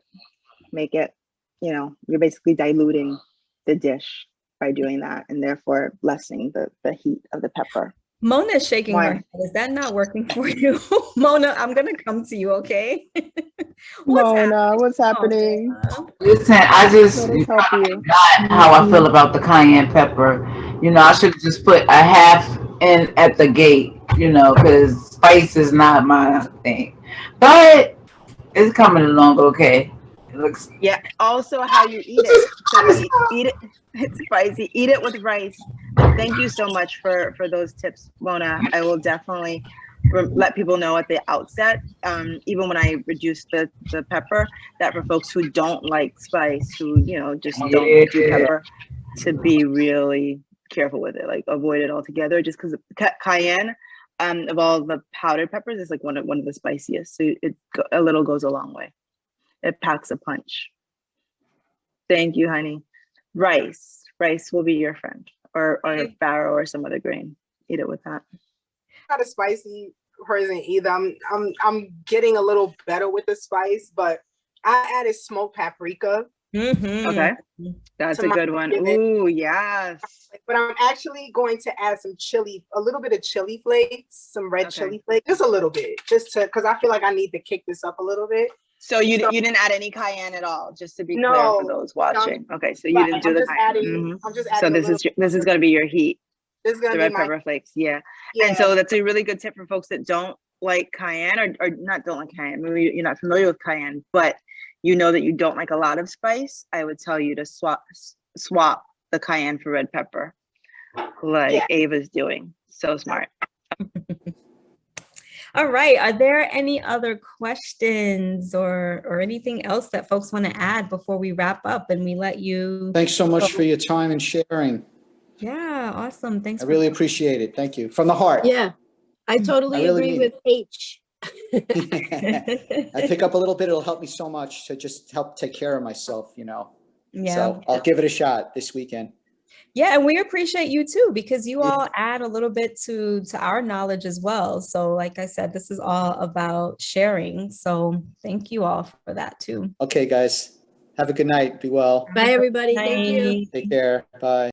Make it, you're basically diluting the dish by doing that, and therefore lessening the heat of the pepper. Mona is shaking her head. Is that not working for you? Mona, I'm going to come to you, okay? What's happening? Listen, I just not how I feel about the cayenne pepper. I should just put a half in at the gate, because spice is not my thing. But it's coming along okay. It looks also how you eat it. So you eat it, it's spicy. Eat it with rice. Thank you so much for those tips, Mona. I will definitely let people know at the outset, even when I reduce the pepper, that for folks who don't like spice, who just don't do pepper, to be really careful with it, like avoid it altogether, just because cayenne, of all the powdered peppers, is like one of the spiciest. So a little goes a long way. It packs a punch. Thank you, honey. Rice will be your friend, or farro or some other grain. Eat it with that. Not a spicy person either. I'm getting a little better with the spice, but I added smoked paprika. Okay, that's a good one. Ooh, yes. But I'm actually going to add some chili, a little bit of chili flakes, some red chili flakes, just a little bit, because I feel like I need to kick this up a little bit. So you didn't add any cayenne at all, just to be clear for those watching. Okay, so you didn't do the cayenne. I'm just adding. So this is going to be your heat. This is going to be red pepper flakes. Yeah. And so that's a really good tip for folks that don't like cayenne, or not don't like cayenne. Maybe you're not familiar with cayenne, but you know that you don't like a lot of spice. I would tell you to swap the cayenne for red pepper, like Ava's doing. So smart. All right. Are there any other questions or anything else that folks want to add before we wrap up and we let you? Thanks so much for your time and sharing. Yeah, awesome. Thanks. I really appreciate it. Thank you. From the heart. Yeah, I totally agree with H. I pick up a little bit. It'll help me so much to just help take care of myself, Yeah. So I'll give it a shot this weekend. Yeah, and we appreciate you too, because you all add a little bit to our knowledge as well. So like I said, this is all about sharing. So thank you all for that too. Okay, guys. Have a good night. Be well. Bye, everybody. Thank you. Take care. Bye.